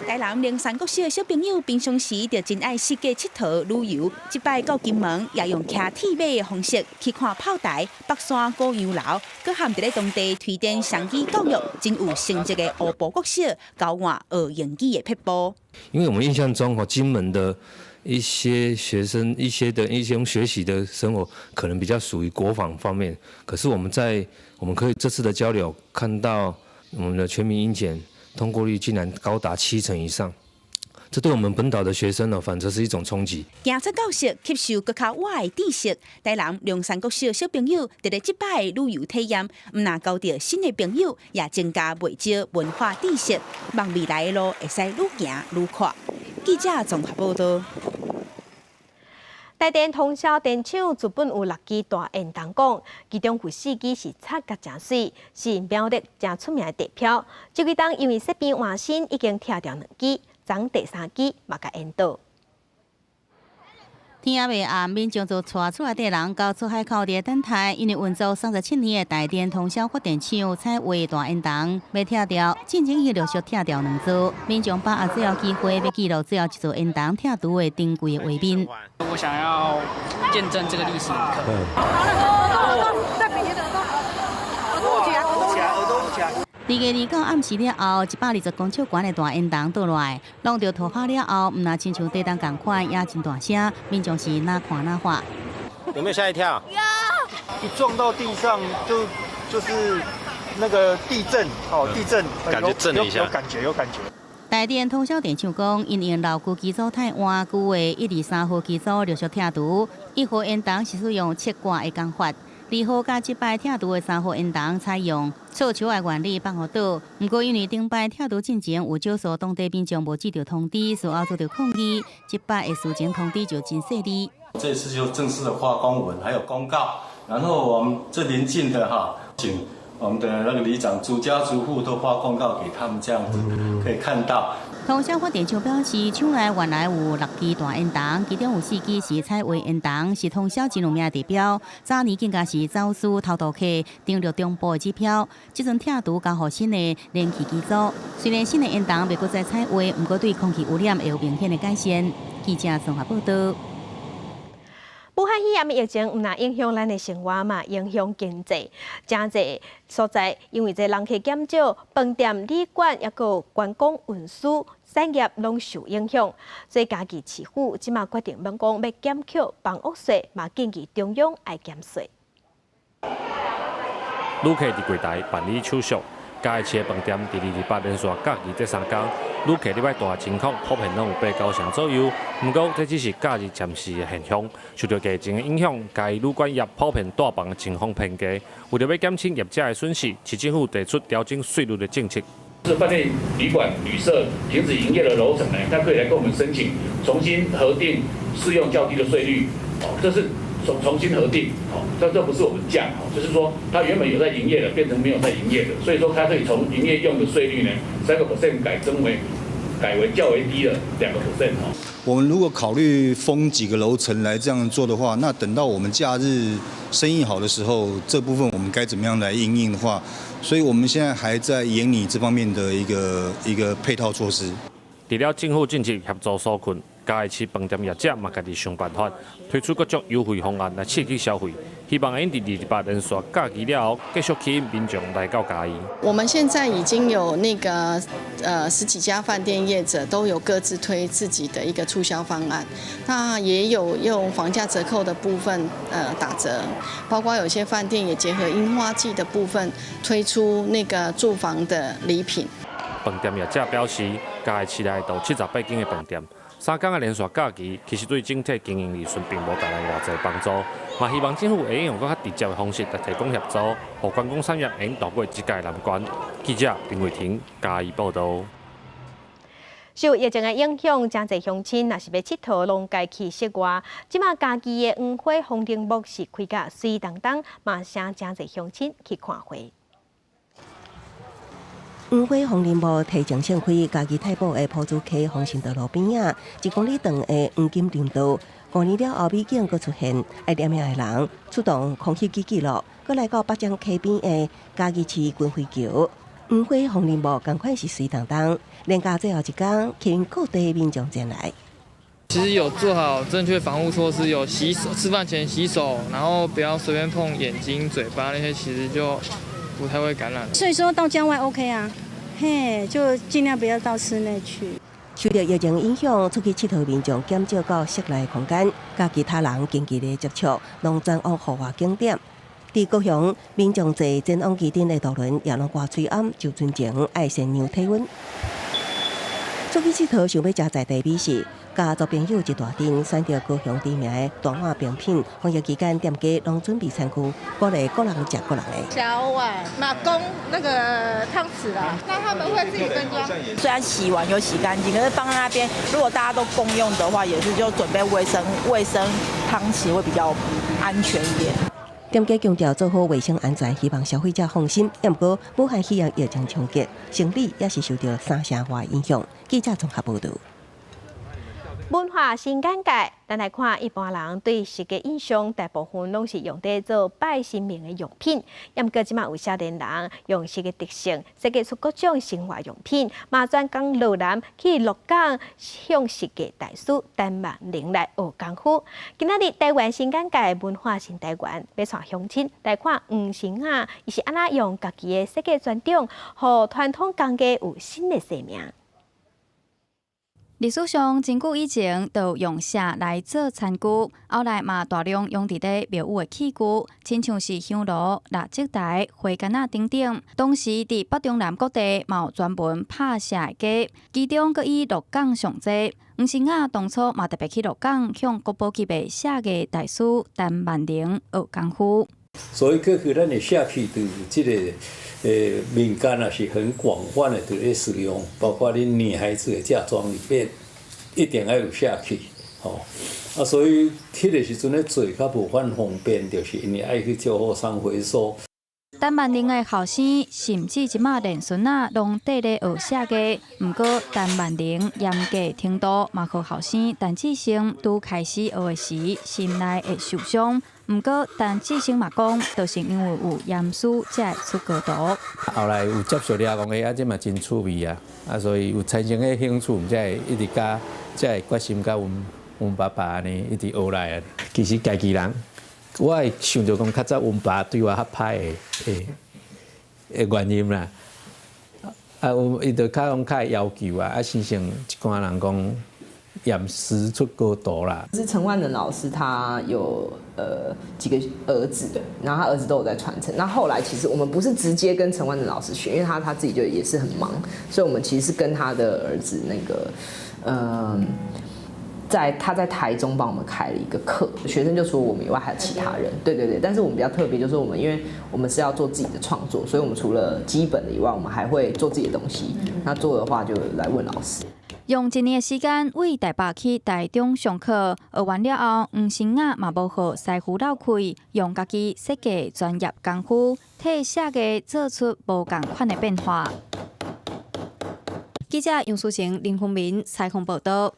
台南龙山国小的小朋友平常时就真爱世界佚佗旅游，这摆到金门也用骑铁马的方式去看炮台、北山古洋楼，佮含在当地推展双语教育，真有成绩的乌埔国小教我学英语的撇步。因为我们印象中，金门的一些学生一些学习的生活可能比较属于国防方面，可是我们可以这次的交流看到我们的全民英检通过率竟然高达70%以上，这对我们本岛的学生呢，反则是一种冲击。行出教室，吸收更较外的知识。台南龙山国小小朋友伫咧这摆旅游体验，唔但交到新的朋友，也增加袂少文化知识。望未来的路会使愈行愈宽。记者综合报道。台电通宵电厂资本有6支大烟筒管，其中有4支是擦甲真水，是苗栗真出名的地标。这几档因为设备换新，已经拆掉2支，昨第3支嘛甲淹倒。天也未暗，民众就带厝内底人到出海口伫等待，因为运作37年的台电通宵发电厂采挖大烟筒要拆掉，进前已陆续拆掉2座。民众把握最后机会，要记录最后一座烟筒拆除的珍贵的画面。我想要见证这个历史一刻。2月29暗时了后，120公尺悬的大烟筒倒来，弄到拖拍了后，唔那亲像地动同款，也真大声，民众是哪看哪发。有没有吓一跳？有。一撞到地上就是那个地震，地震，感觉震了一下，有感觉。台电通宵电厂讲，因应老旧机组太换旧的123号机组陆续拆除，1号烟筒是使用切割的工法。2号甲这摆拆除的3号烟筒采用错球的原理放互倒，不过因为顶摆拆除进前有少数当地民众无接到通知，所后做到抗议，这摆的事前通知就真细腻。这次就正式的发公文，还有公告，然后我们这邻近的请我们的那个里长逐家逐户都发公告给他们，这样子可以看到。通宵发电厂表示，厂内原来有6支大烟筒，其中有4支是采挖烟筒，是通宵真有名的地标。早年更加是走私偷渡客登陆中部的指标。这阵拆除交予新的燃气机组，虽然新的烟筒未搁再采挖，不过对空气污染会有明显的改善。记者综合报道。武汉肺炎的疫情唔但影响咱的生活嘛，影响经济。真侪所在因为这人客减少，饭店、旅馆也个观光运输产业拢受影响。所以家己市府即马决定要减扣房屋税，嘛建议中央爱减税。旅客伫柜台办理手续，家己市的饭店伫2日8连续假期这3天，旅客伫摆大情况普遍拢有8-9成左右。不过这只是假日暂时的现象，受到疫情的影响，该旅馆业普遍大房的情况偏低。为了要减轻业者的损失，市政府提出调整税率的政策。是是饭店、旅馆、旅社停止营业的楼层呢，它可以来跟我们申请重新核定适用较低的税率。这是重新核定，这不是我们降，就是说它原本有在营业的，变成没有在营业的，所以说它可以从营业用的税率呢3% 改为较为低的2%。我们如果考虑封几个楼层来这样做的话，那等到我们假日生意好的时候，这部分我们该怎么样来因应的话，所以我们现在还在研拟这方面的一个配套措施。除了政府政策协助纾困，嘉义市饭店业者嘛家己想办法，推出各种优惠方案来刺激消费，希望因伫28连续假期了后，继续吸引民众来到嘉义。我们现在已经有那个10几家饭店业者都有各自推自己的一个促销方案，那也有用房价折扣的部分打折，包括有些饭店也结合樱花季的部分推出那个住房的礼品。饭店业者表示，嘉义市内有78间的饭店，3天的连续假期，其实对整体经营利润并无带来偌济帮助。嘛，希望政府会用更较直接的方式来提供协助，让观光产业能度过这届难关。记者林伟霆，嘉义报道。受疫情的影响，真侪乡亲若是要佚佗，拢家去室外。即马家己的黄花风铃木是开甲水当当，嘛请真侪乡亲去看花。黄花风铃木提前盛开，家己太保的埔子溪丰兴道路边啊，1公里长的黄金林道，5年了后美景阁出现，爱点名的人出动空气机记录，阁来到北江溪边的嘉义市军会桥，黄花风铃木同款是水当当，连假最后一天，吸引各地民众前来。其实有做好正确防护措施，有洗手，吃饭前洗手，然后不要随便碰眼睛、嘴巴那些，其实就不太会感染。所以说到郊外 OK 啊，嘿，就尽量不要到室内去。受到疫情影响，出去佚佗民众减少到室内空间，甲其他人近距离接触，拢转往户外景点。伫高雄，民众坐前往基顶的渡轮，也拢挂吹暗，就船前爱先量体温。出去佚佗想要食在地美食。甲做朋友一大阵，选择高雄知名的大碗饼品，防疫期间店家拢准备餐具，鼓励个人食个人的。小碗、马公那个汤匙啦，那他们会自己分装。虽然洗完有洗干净，可是放在那边，如果大家都共用的话，也是就准备卫生汤匙会比较安全一点。店家强调做好卫生安全，希望消费者放心。不过，武汉肺炎疫情冲击，生理也是受到三城话影响。记者综合报道。文化新眼界，咱来看一般人对食嘅印象，大部分拢是用在做拜神明嘅用品。不过，即马有少年人用食嘅特性，设计出各种生活用品，嘛专讲路南去鹿港向食嘅大师陈万玲来学功夫。今仔日台湾新眼界文化新台湾要带乡亲来看黄生啊，伊是安怎用家己嘅设计专长，互传统工艺有新嘅生命。历史上真久以前，就用石来做餐具，后来嘛大量用伫咧庙宇的器具，亲像是香炉、蜡烛台、花杆仔等等。当时伫北中南各地嘛有专门拍石的家，其中阁以鹿港上济。黄生啊，当初嘛特别去鹿港向国宝级的写艺大师陈万玲学功夫。所以过去咱的写器对这个民间也是很广泛的在使用，包括你女孩子的嫁妆里面一定要有写器，所以迄个时阵咧做较无法方便，就是因为爱去照好送回收。陈万玲的后生，甚至即马连孙仔拢缀咧学写艺。毋过，陈万玲严格程度嘛，和后生陈志成拄开始学的时，心内会受伤。毋过，陈志成嘛讲，就是因为有严肃才会出高度。后来有接受了讲，即嘛真趣味啊！所以有产生个兴趣，才会一直才会决心甲阮爸爸安尼一直学来啊。其实家己人。我会想到讲，较早阮爸对我较歹的原因啦。伊就较要求啊，先生一寡人讲严师出高徒啦。是陈万仁老师，他有几个儿子，然后他儿子都有在传承。那后来其实我们不是直接跟陈万仁老师学，因为他自己就也是很忙，所以我们其实是跟他的儿子那个他在台中帮我们开了一个课，学生就除了我们以外还有其他人，对，但是我们比较特别，就是因为我们是要做自己的创作，所以我们除了基本的以外，我们还会做自己的东西。那做的话就来问老师。用一年的时间为台北去台中上课，学完了后，黄生雅嘛无好师傅绕开，用家己设计专业功夫，替设计做出无同款的变化。记者杨淑成、林凤明采访报道。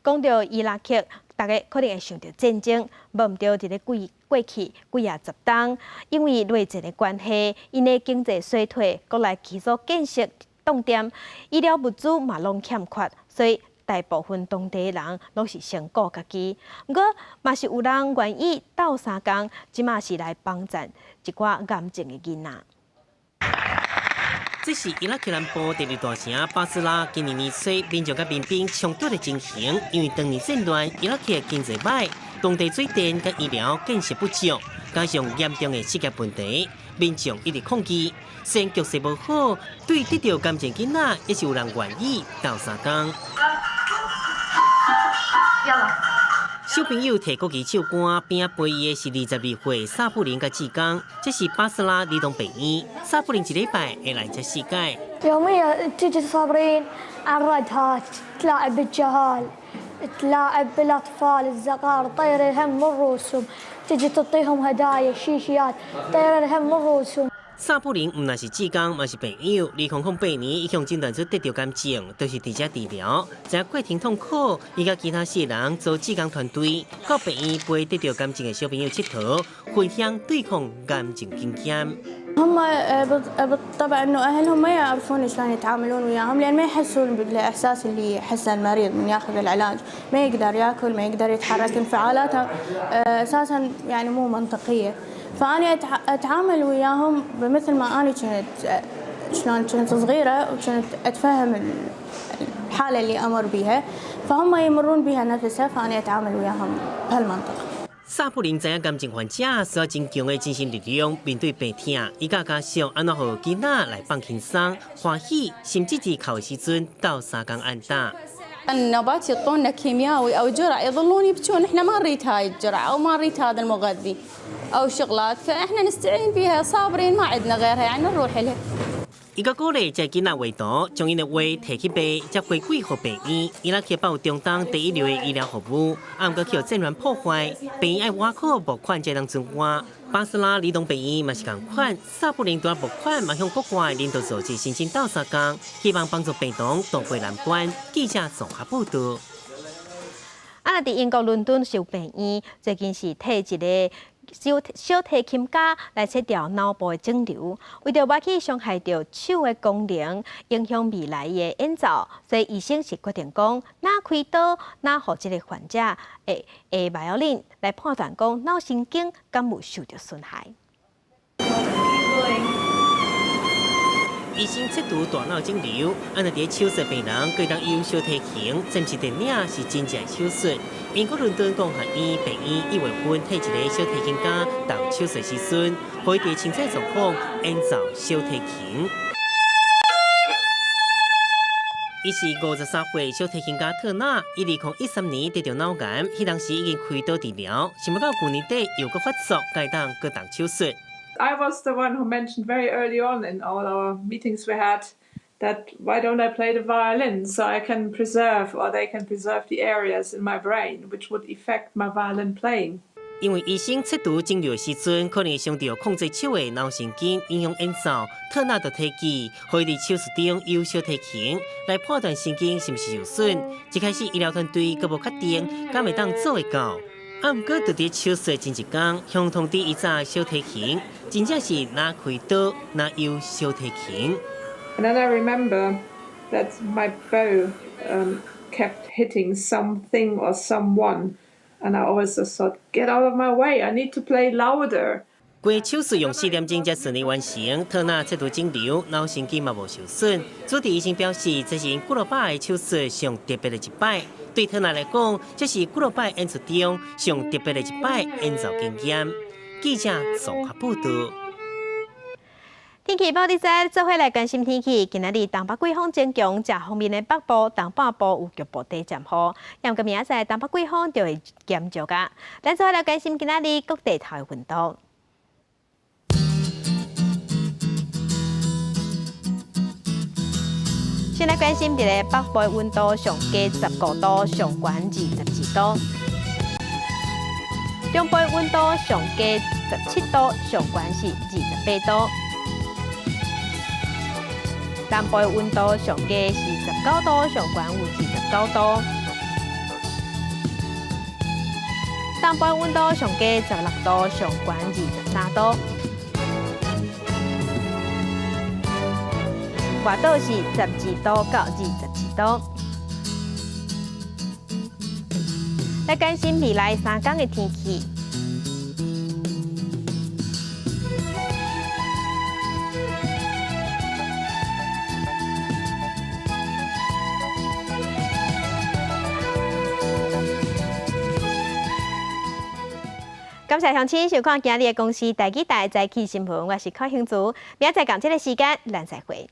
讲到伊拉克，大家可能会想到战争，无毋对，伫咧过去几啊十冬，因为内战的关系，因的经济衰退，国内基础建设冻点，医疗物资嘛拢欠缺，所以大部分当地人拢是先顾家己。不过，嘛是有人愿意斗相共，即嘛是来帮助一寡癌症的囡仔。这是伊拉克南部第二大城巴斯拉今年年初民众甲民兵冲突的情形，因为当年战乱，伊拉克经济歹，当地水电甲医疗建设不足，加上严重的失业问题，民众一直抗议。虽然局势无好，对得到癌症囡仔，也是有人愿意斗相共。小朋友摕国旗唱歌，边仔陪伊的是22岁萨布林甲志刚，这是巴斯拉儿童病院。萨布林一礼拜会来这世界。يوميا تجي صابرين على الردهات تلاعب بالجهال تلاعب بالاطفال الصغار طير الهم من رؤوسهم تجي تعطيهم هدايا شيشيات طير الهم من رؤوسهم。萨布林唔但是志刚，嘛是朋友。2008年，伊向诊断出得到癌症，都是伫遮治疗。在过程痛苦，伊甲其他4人做志刚团队，到病院陪得到癌症的小朋友佚佗，分享对抗癌症经验。هم بالطبع انه اهلهم ما يعرفون شلون يتعاملون وياهم لان ما يحسون بالاحساس اللي يحسه المريض من ياخذ العلاج، ما يقدر ياكل، ما يقدر يتحرك، انفعالاته اساسا يعني مو منطقيه. فأنا أتعامل وياهم مثل ما أنا كنت صغيرة وكنت أتفهم الحالة اللي أمر بها، فهم يمرون بها نفسها، فأنا أتعامل وياهم بهالمنطقة。萨布林知影癌症患者需要真强的精神力量面对病痛，伊甲家属安怎互囡仔来放轻松、欢喜，甚至是考的时阵斗相共安打。النوبات يعطونا كيميائي أو جرعة يظلون يبكون إحنا ما نريد هاي الجرعة أو ما نريد هذا المغذي أو شغلات فإحنا نستعين بها صابرين ما عندنا غيرها يعني نروح لها。伊个鼓励在囡仔画图，将因的画摕去卖，才回归互病院。伊拉确保中东第一流的医疗服务，啊，毋过去战乱破坏，病院爱挖苦募款才能存活。巴斯拉儿童病院嘛是共款，萨布林多募款嘛向国外领导组织申请斗相共，希望帮助病童渡过难关。记者综合报道。伫英国伦敦小病院，最近是替一个小提琴家来切掉脑部的肿瘤，为着不去伤害到手的功能，影响未来的演奏，所以医生是决定讲，哪开刀，哪互这个患者的violin来判断讲脑神经敢有受到损害。医生切除大脑肿瘤，按照手术病人可以当用小提琴，真是电影是真正手术。英国伦敦公学院病院1月份替一个小提琴家动手术时阵，可以伫清楚状况演奏小提琴。伊是53岁小提琴家特纳，伊2013年得到脑癌，迄当时已经开刀治疗，想不到去年底又搁发作，该当搁动手术。I was the one who mentioned very early on in all our meetings we had that why don't I play the violin so I can preserve or they can preserve the areas in my brain which would affect my violin playing. 因为医生切除肿瘤的时阵，可能会伤到控制手的脑神经，影响演奏。特纳就提议，可以伫手术中用小提琴来判断神经是毋是受损。一开始医疗团队阁无确定，敢会当做会到。啊，毋过就伫手术前一天，向通知伊扎小提琴，真正是哪开刀哪有小提琴。And then I remember that my bow kept hitting something or someone, and I always just thought, "Get out of my way! I need to play louder." 规手术用4点钟才顺利完成，特纳切除肿瘤，脑神经嘛无受损。主治医生表示，这是因骨肉摆的手术上特别的一摆。对特纳来讲，这是骨肉摆演出中上特别的一摆演奏经验。记者综合报道。天气报，你知，做伙来关心天气。今日东北季风增强，正方面的北部、东半部有局部地降雨。因今明仔东北季风就会减弱噶。咱做伙来关心今日各地头的温度。先来关心伫个北部的温度上加15度，上悬22度；中部的温度上加17度，上悬是28度；南部的温度上加是19度，上悬有29度；东部的温度上加16度，上悬23度。外岛是12度到22度。来关心未来3天的天气。感谢乡亲收看今日的公视台记台早起新闻，我是柯兴祖，明仔载同这个时间，咱再会。